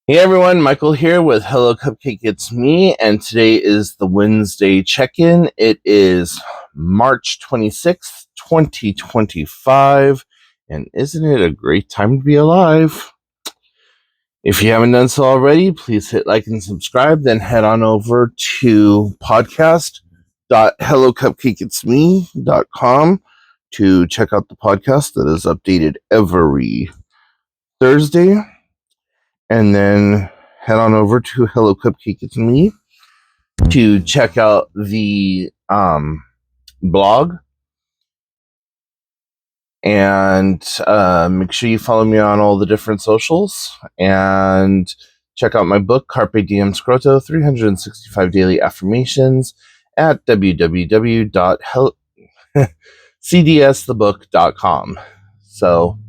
Hey everyone, Michael here with Hello Cupcake It's Me, and today is the Wednesday check-in. It is March 26th, 2025, and isn't it a great time to be alive? If you haven't done so already, please hit like and subscribe, then head on over to podcast.hellocupcakeitsme.com to check out the podcast that is updated every Thursday. And then head on over to Hello Cupcake It's Me to check out the blog. And make sure you follow me on all the different socials. And check out my book, Carpe Diem Scroto, 365 Daily Affirmations at www.cdsthebook.com. So,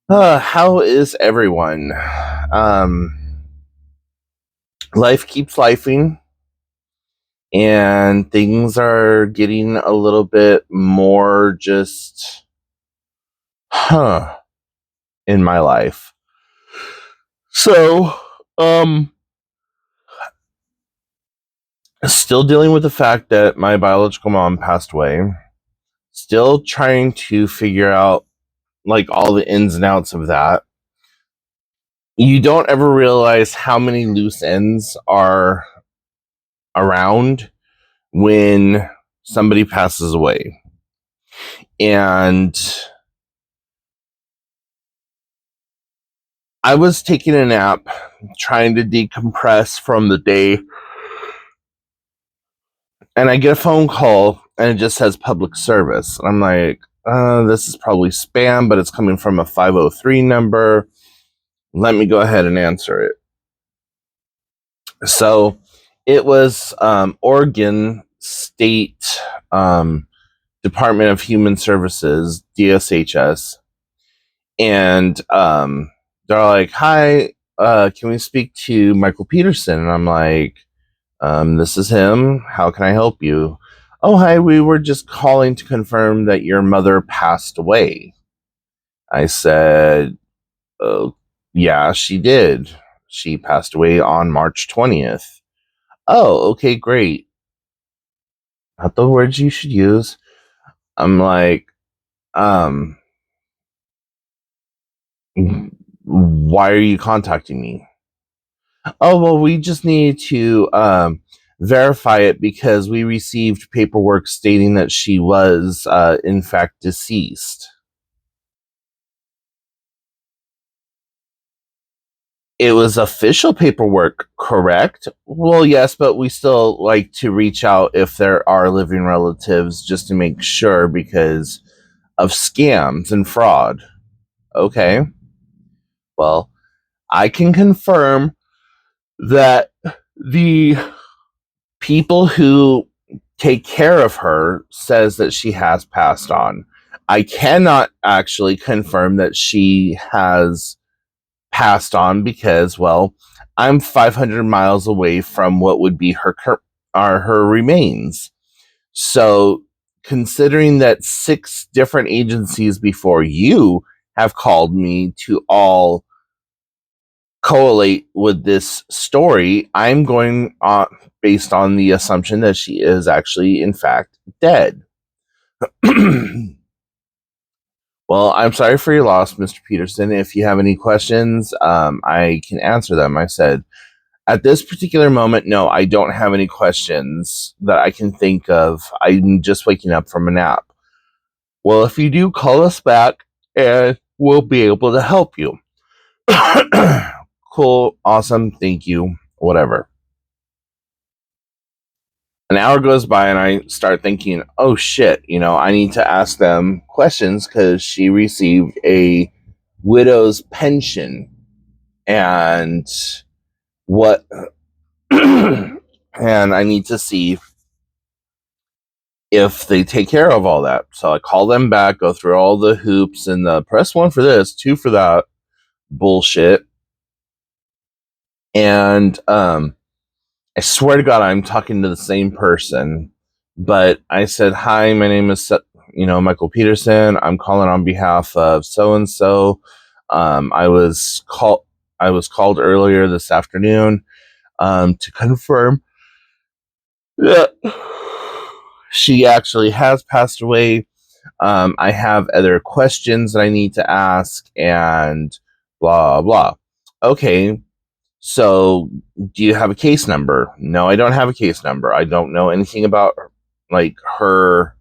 how is everyone? Life keeps lifing, and things are getting a little bit more just, in my life. So, still dealing with the fact that my biological mom passed away. Still trying to figure out, like, all the ins and outs of that. You don't ever realize how many loose ends are around when somebody passes away. And I was taking a nap, trying to decompress from the day, and I get a phone call, and it just says public service. And I'm like, this is probably spam, but it's coming from a 503 number. Let me go ahead and answer it. So it was Oregon State Department of Human Services, DSHS, and they're like, hi, can we speak to Michael Peterson? And I'm like, this is him. How can I help you? Oh, hi, we were just calling to confirm that your mother passed away. I said, oh, yeah, she did. She passed away on March 20th. Oh, okay, great. Not the words you should use. I'm like, why are you contacting me? Oh, well, we just need to verify it because we received paperwork stating that she was, in fact, deceased. It was official paperwork, correct? Well, yes, but we still like to reach out if there are living relatives just to make sure because of scams and fraud. Okay. Well, I can confirm that the people who take care of her says that she has passed on. I cannot actually confirm that she has passed on because, well, I'm 500 miles away from what would be her remains. So, considering that 6 different agencies before you have called me to all correlate with this story, I'm going based on the assumption that she is actually, in fact, dead. Well, I'm sorry for your loss, Mr. Peterson. If you have any questions, I can answer them. I said, at this particular moment, no, I don't have any questions that I can think of. I'm just waking up from a nap. Well, if you do, call us back and we'll be able to help you. Cool, awesome, thank you, whatever. An hour goes by and I start thinking, oh shit, I need to ask them questions because she received a widow's pension and what, and I need to see if they take care of all that. So I call them back, go through all the hoops and the press 1 for this, 2 for that bullshit. And I swear to God, I'm talking to the same person. But I said, hi, my name is, Michael Peterson. I'm calling on behalf of so-and-so. I was I was called earlier this afternoon to confirm that she actually has passed away. I have other questions that I need to ask and blah, blah. Okay, so do you have a case number? No, I don't have a case number. I don't know anything about like her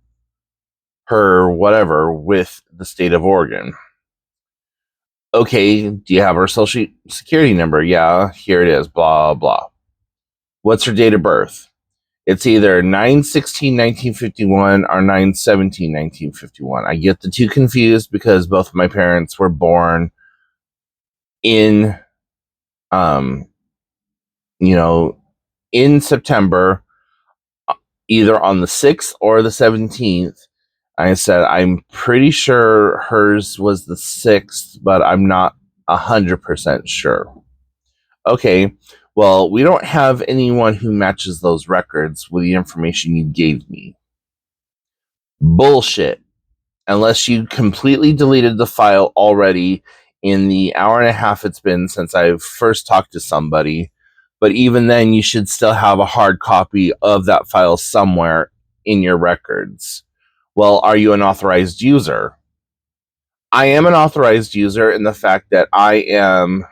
whatever with the state of Oregon. Okay, do you have her social security number? Yeah, here it is, blah, blah. What's her date of birth? It's either 9/16/1951 or 9/17/1951. I get the two confused because both of my parents were born in, um, in September, either on the 6th or the 17th. I said, I'm pretty sure hers was the 6th, but I'm not 100% sure. Okay, well, we don't have anyone who matches those records with the information you gave me. Bullshit. Unless you completely deleted the file already in the hour and a half it's been since I first talked to somebody. But even then, you should still have a hard copy of that file somewhere in your records. Well, are you an authorized user? I am an authorized user in the fact that I am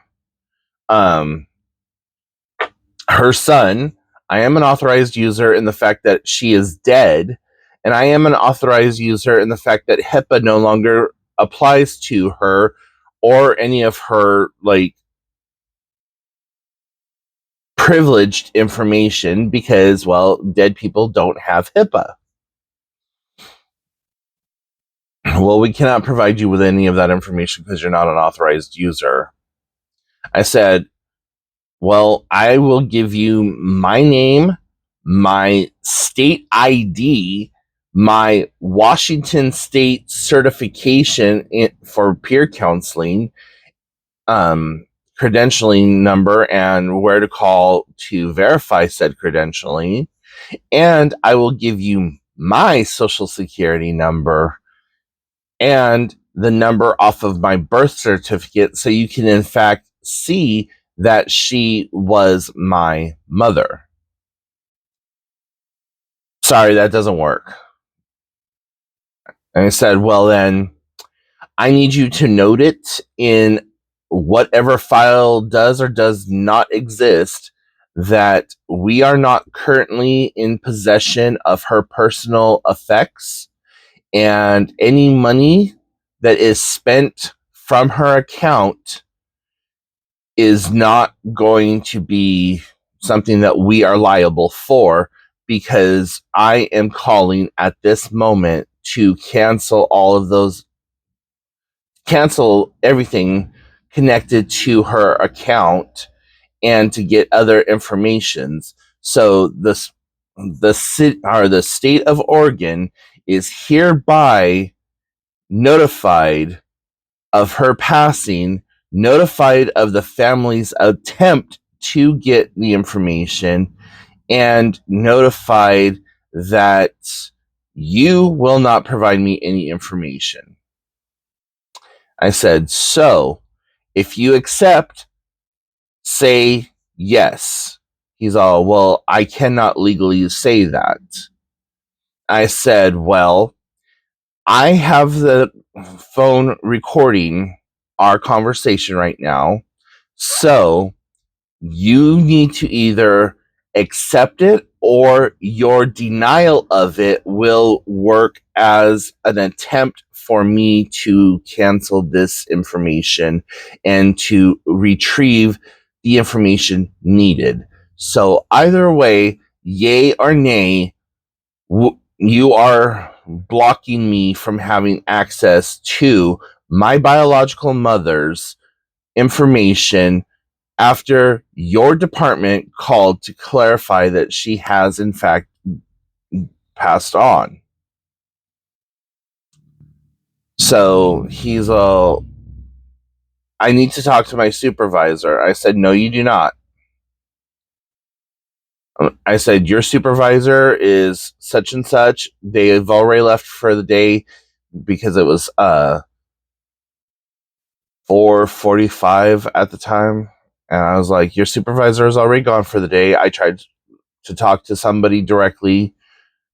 her son. I am an authorized user in the fact that she is dead. And I am an authorized user in the fact that HIPAA no longer applies to her or any of her, like, privileged information because, well, dead people don't have HIPAA. Well, we cannot provide you with any of that information because you're not an authorized user. I said, well, I will give you my name, my state ID, my Washington State certification for peer counseling, credentialing number, and where to call to verify said credentialing. And I will give you my social security number and the number off of my birth certificate so you can, in fact, see that she was my mother. Sorry, that doesn't work. And I said, well, then I need you to note it in whatever file does or does not exist that we are not currently in possession of her personal effects, and any money that is spent from her account is not going to be something that we are liable for, because I am calling at this moment to cancel everything connected to her account and to get other informations. So the state of Oregon is hereby notified of her passing, notified of the family's attempt to get the information, and notified that you will not provide me any information. I said, so if you accept, say yes. He's all, well, I cannot legally say that. I said, well, I have the phone recording our conversation right now, so you need to either accept it or your denial of it will work as an attempt for me to cancel this information and to retrieve the information needed. So either way, yay or nay, you are blocking me from having access to my biological mother's information after your department called to clarify that she has in fact passed on. So he's all, I need to talk to my supervisor. I said, no, you do not. I said, your supervisor is such and such. They have already left for the day because it was 4:45 at the time. And I was like, your supervisor is already gone for the day. I tried to talk to somebody directly,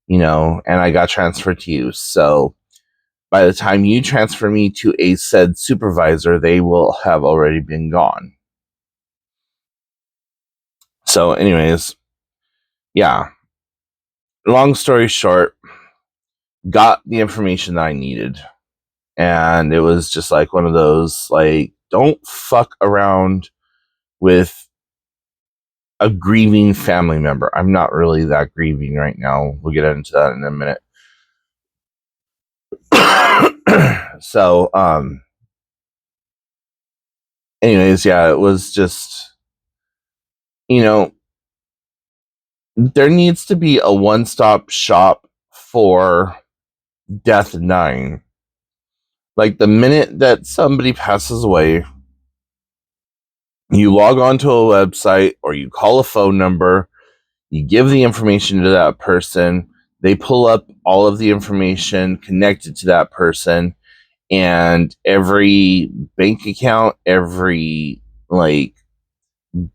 and I got transferred to you. So by the time you transfer me to a said supervisor, they will have already been gone. So, anyways, yeah. Long story short, got the information that I needed. And it was just like one of those, like, don't fuck around with a grieving family member. I'm not really that grieving right now. We'll get into that in a minute. So, anyways, yeah, it was just, there needs to be a one-stop shop for death dying. Like, the minute that somebody passes away, you log on to a website or you call a phone number, you give the information to that person, they pull up all of the information connected to that person, and every bank account, every like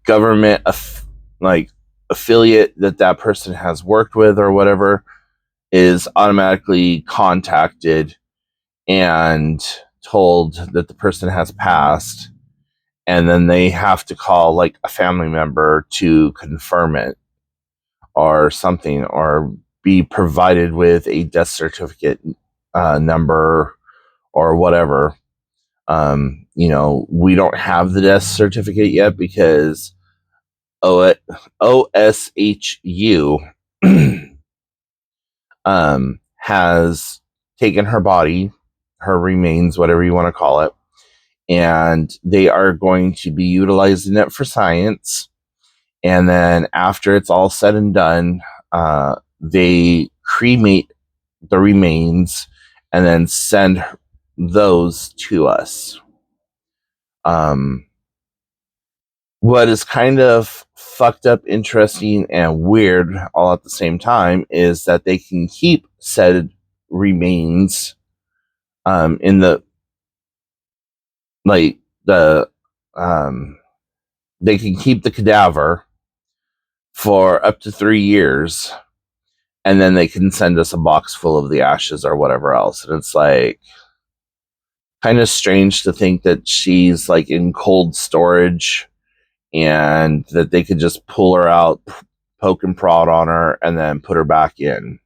government like affiliate that person has worked with or whatever is automatically contacted and told that the person has passed, and then they have to call like a family member to confirm it or something, or be provided with a death certificate number or whatever. We don't have the death certificate yet because OSHU has taken her body, her remains, whatever you want to call it, and they are going to be utilizing it for science. And then after it's all said and done, they cremate the remains and then send those to us. What is kind of fucked up, interesting, and weird all at the same time is that they can keep said remains in the like the they can keep the cadaver for up to 3 years, and then they can send us a box full of the ashes or whatever else. And it's like kind of strange to think that she's like in cold storage and that they could just pull her out, poke and prod on her, and then put her back in.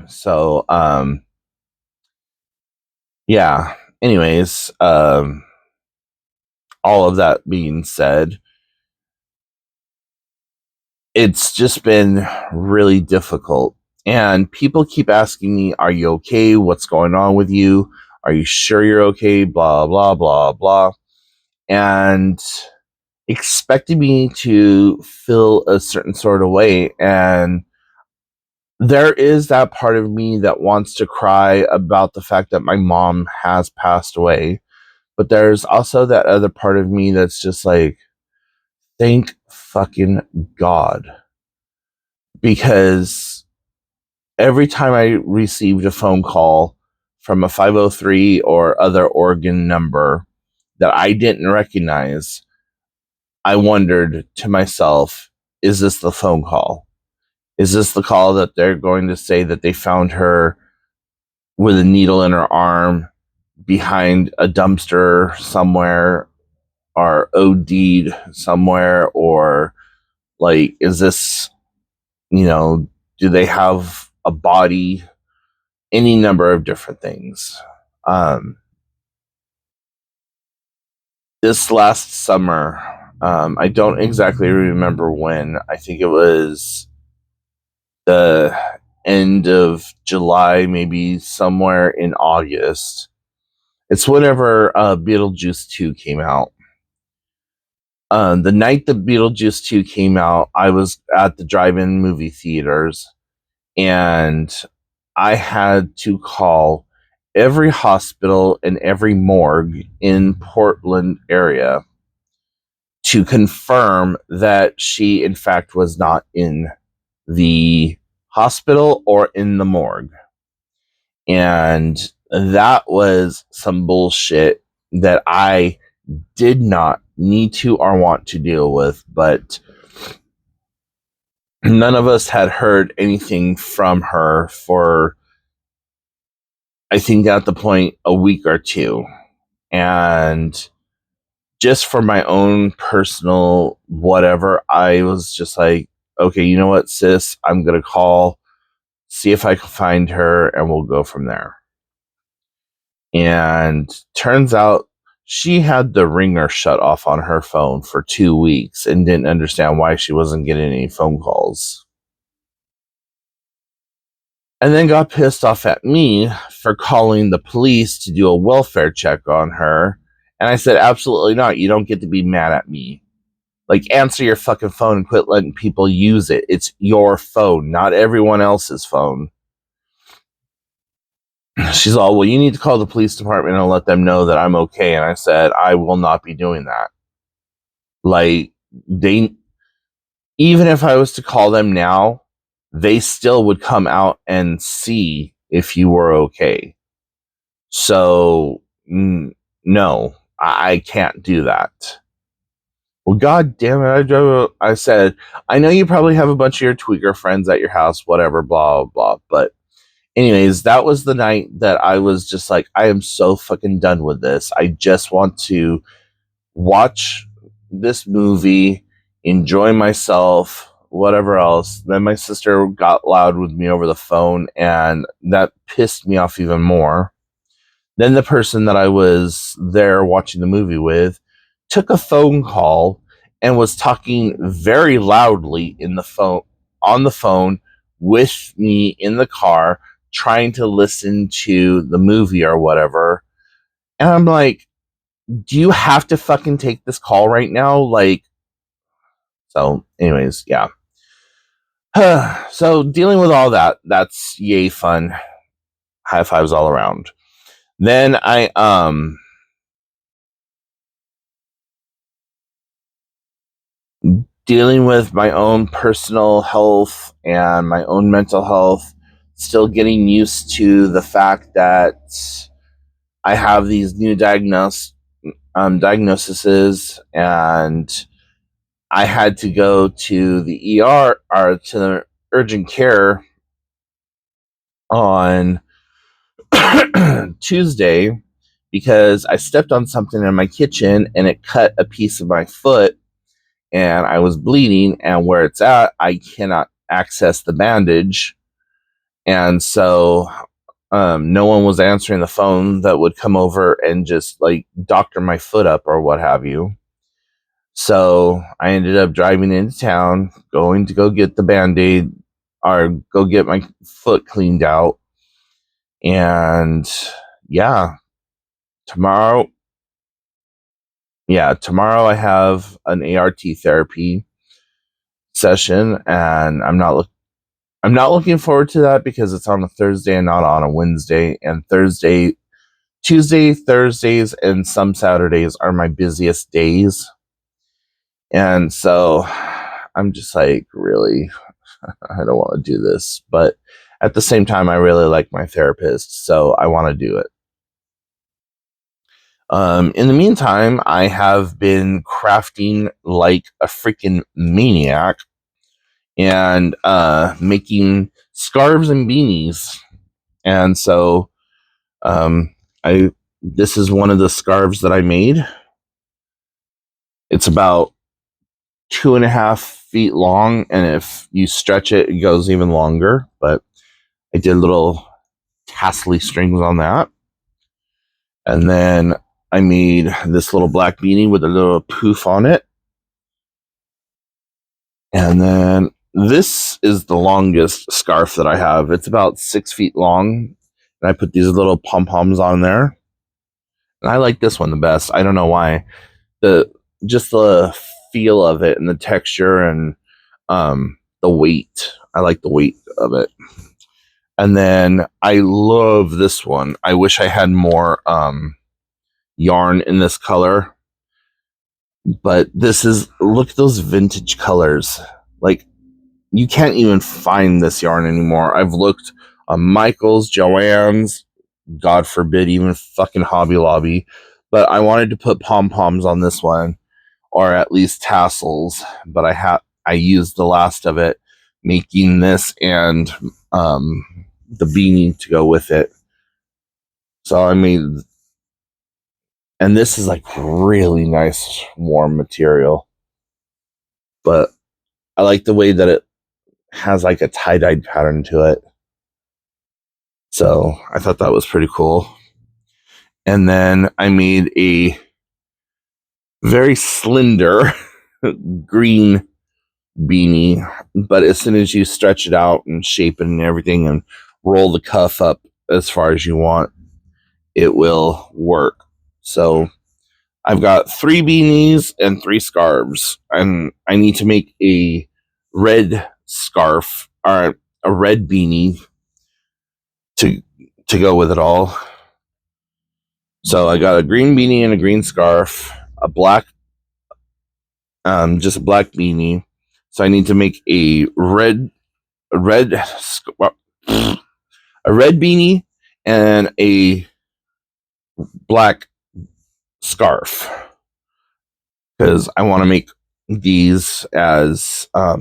So, yeah. Anyways, all of that being said, it's just been really difficult. And people keep asking me, are you okay? What's going on with you? Are you sure you're okay? Blah, blah, blah, blah. And expecting me to feel a certain sort of way. And there is that part of me that wants to cry about the fact that my mom has passed away. But there's also that other part of me that's just like, thank fucking God. Because every time I received a phone call from a 503 or other Oregon number that I didn't recognize, I wondered to myself, is this the phone call? Is this the call that they're going to say that they found her with a needle in her arm behind a dumpster somewhere, or OD'd somewhere, or like, is this, do they have a body? Any number of different things. This last summer, I don't exactly remember when. I think it was the end of July, maybe somewhere in August. It's whenever Beetlejuice 2 came out. The night that Beetlejuice 2 came out, I was at the drive-in movie theaters, and I had to call every hospital and every morgue in Portland area to confirm that she, in fact, was not in the hospital or in the morgue. And that was some bullshit that I did not need to or want to deal with, but none of us had heard anything from her for, I think at the point, a week or two. And just for my own personal whatever, I was just like, okay, you know what, sis, I'm going to call, see if I can find her, and we'll go from there. And turns out she had the ringer shut off on her phone for 2 weeks and didn't understand why she wasn't getting any phone calls. And then got pissed off at me for calling the police to do a welfare check on her. And I said, absolutely not. You don't get to be mad at me. Like, answer your fucking phone and quit letting people use it. It's your phone, not everyone else's phone. She's all, well, you need to call the police department and let them know that I'm okay. And I said, I will not be doing that. Like, they, even if I was to call them now, they still would come out and see if you were okay. So, no, I can't do that. Well, God damn it. I said, I know you probably have a bunch of your tweaker friends at your house, whatever, blah, blah. But anyways, that was the night that I was just like, I am so fucking done with this. I just want to watch this movie, enjoy myself, whatever else. Then my sister got loud with me over the phone, and that pissed me off even more. Then the person that I was there watching the movie with took a phone call and was talking very loudly on the phone with me in the car, trying to listen to the movie or whatever. And I'm like, do you have to fucking take this call right now? Like, so anyways, yeah. So dealing with all that, that's yay fun. High fives all around. Then dealing with my own personal health and my own mental health, still getting used to the fact that I have these new diagnoses, and I had to go to the ER or to the urgent care on Tuesday because I stepped on something in my kitchen and it cut a piece of my foot, and I was bleeding, and where it's at, I cannot access the bandage. And so no one was answering the phone that would come over and just like doctor my foot up or what have you. So I ended up driving into town, going to go get the Band-Aid or go get my foot cleaned out. And yeah, tomorrow I have an ART therapy session, and I'm not looking forward to that because it's on a Thursday and not on a Wednesday. And Tuesday, Thursdays, and some Saturdays are my busiest days. And so I'm just like, really, I don't want to do this. But at the same time, I really like my therapist, so I want to do it. In the meantime, I have been crafting like a freaking maniac and making scarves and beanies. And so this is one of the scarves that I made. It's about 2.5 feet long, and if you stretch it, it goes even longer. But I did little tassely strings on that. And then I made this little black beanie with a little poof on it. And then this is the longest scarf that I have. It's about 6 feet long. And I put these little pom-poms on there. And I like this one the best. I don't know why. Just the feel of it and the texture and the weight. I like the weight of it. And then I love this one. I wish I had more yarn in this color. But look at those vintage colors. Like, you can't even find this yarn anymore. I've looked on Michael's, Joann's, God forbid, even fucking Hobby Lobby. but I wanted to put pom-poms on this one, or at least tassels, but I used the last of it, making this and the beanie to go with it. So I made, and this is like really nice warm material, but I like the way that it has like a tie-dyed pattern to it. So I thought that was pretty cool. And then I made a very slender green beanie, but as soon as you stretch it out and shape it and everything and roll the cuff up as far as you want, it will work. So I've got 3 beanies and 3 scarves, and I need to make a red scarf or a red beanie to go with it all. So I got a green beanie and a green scarf, a black, just a black beanie. So I need to make a red beanie and a black scarf, because I want to make these as I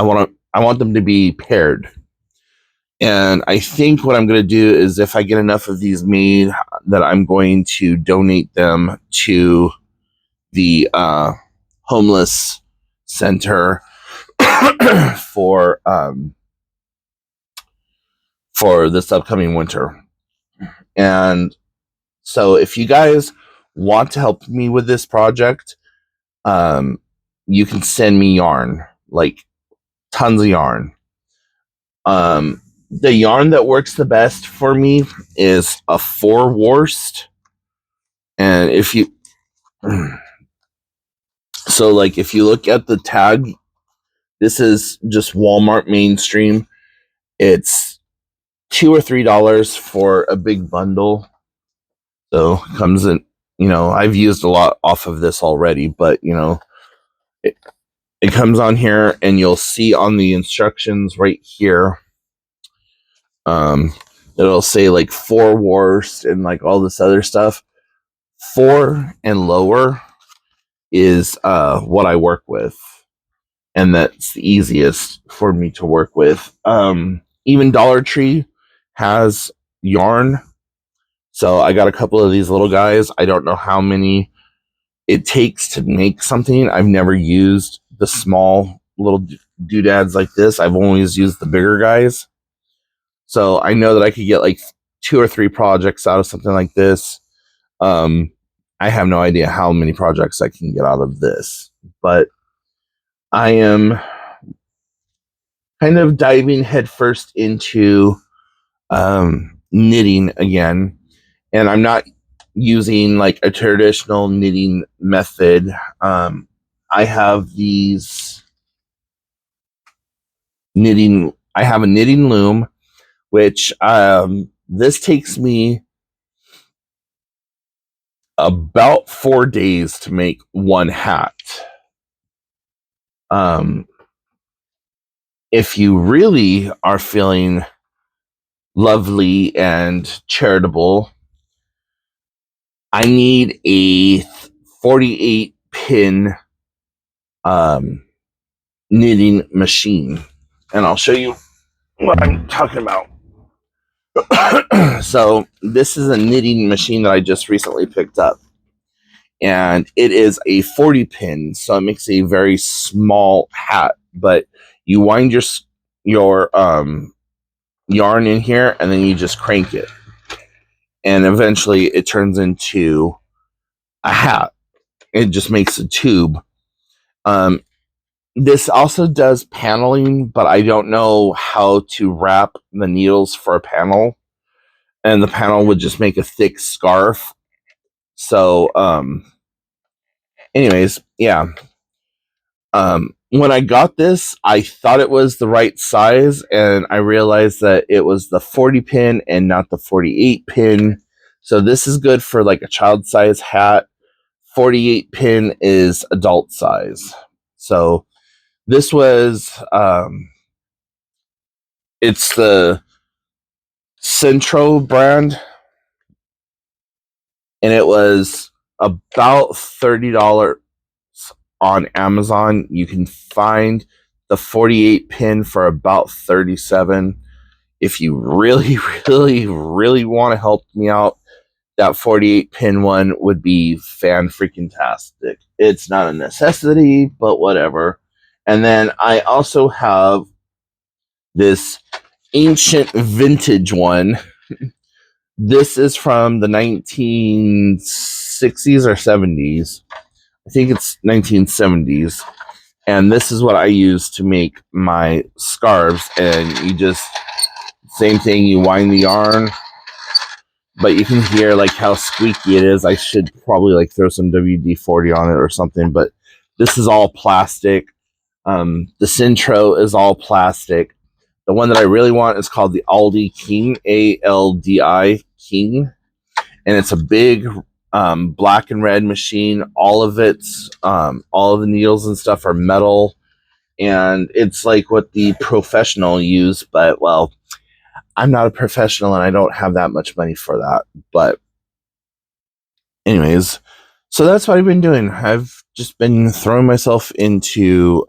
want them to be paired. And I think what I'm going to do is, if I get enough of these made, that I'm going to donate them to the homeless center for this upcoming winter. And so if you guys want to help me with this project, you can send me yarn, like tons of yarn. The yarn that works the best for me is a 4 Worst. And if you so like if you look at the tag, this is just Walmart mainstream. It's $2 or $3 for a big bundle. So it comes in, I've used a lot off of this already, but it comes on here, and you'll see on the instructions right here, it'll say like 4 Worst and like all this other stuff. 4 and lower is what I work with, and that's the easiest for me to work with. Even Dollar Tree has yarn, so I got a couple of these little guys. I don't know how many it takes to make something. I've never used the small little doodads like this. I've always used the bigger guys. So I know that I could get like 2 or 3 projects out of something like this. I have no idea how many projects I can get out of this, but I am kind of diving headfirst into knitting again, and I'm not using like a traditional knitting method. I have I have a knitting loom, which this takes me about 4 days to make one hat. If you really are feeling lovely and charitable, I need a 48 pin knitting machine, and I'll show you what I'm talking about. So this is a knitting machine that I just recently picked up, and it is a 40 pin, so it makes a very small hat, but you wind your yarn in here, and then you just crank it, and eventually it turns into a hat. It just makes a tube. This also does paneling, but I don't know how to wrap the needles for a panel, and the panel would just make a thick scarf. So, anyways, yeah. When I got this, I thought it was the right size, and I realized that it was the 40 pin and not the 48 pin. So this is good for like a child size hat. 48 pin is adult size. So this was, it's the Centro brand. and it was about $30 on Amazon. You can find the 48 pin for about 37. If you really, really, really want to help me out, that 48 pin one would be fan freaking tastic. It's not a necessity, but whatever. And then I also have this ancient vintage one. This is from the 1960s or 70s. I think it's 1970s. And this is what I use to make my scarves. And you just, same thing, you wind the yarn, but you can hear like how squeaky it is. I should probably like throw some WD-40 on it or something, but this is all plastic. The Centro is all plastic. The one that I really want is called the Aldi King, ALDI King, and it's a big black and red machine. All of its, all of the needles and stuff are metal, and it's like what the professional use, but well, I'm not a professional and I don't have that much money for that. But anyways, so that's what I've been doing. I've just been throwing myself into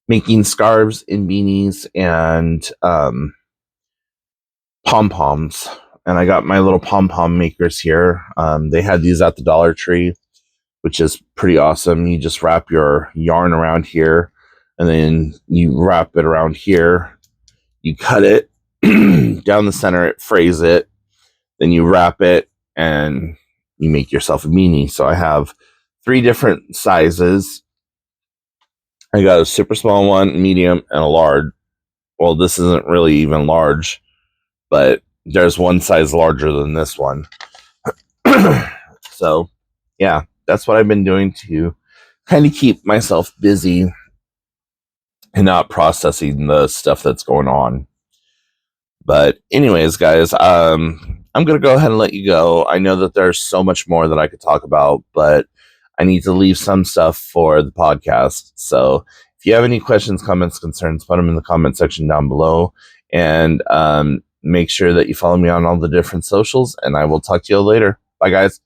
making scarves and beanies and pom-poms. And I got my little pom-pom makers here. They had these at the Dollar Tree, which is pretty awesome. You just wrap your yarn around here, and then you wrap it around here. You cut it down the center, it frays it, then you wrap it, and you make yourself a beanie. So I have 3 different sizes. I got a super small one, medium, and a large. Well, this isn't really even large, but there's one size larger than this one. So, yeah, that's what I've been doing to kind of keep myself busy and not processing the stuff that's going on. But anyways, guys, I'm going to go ahead and let you go. I know that there's so much more that I could talk about, but I need to leave some stuff for the podcast. So if you have any questions, comments, concerns, put them in the comment section down below. And make sure that you follow me on all the different socials, and I will talk to you later. Bye, guys.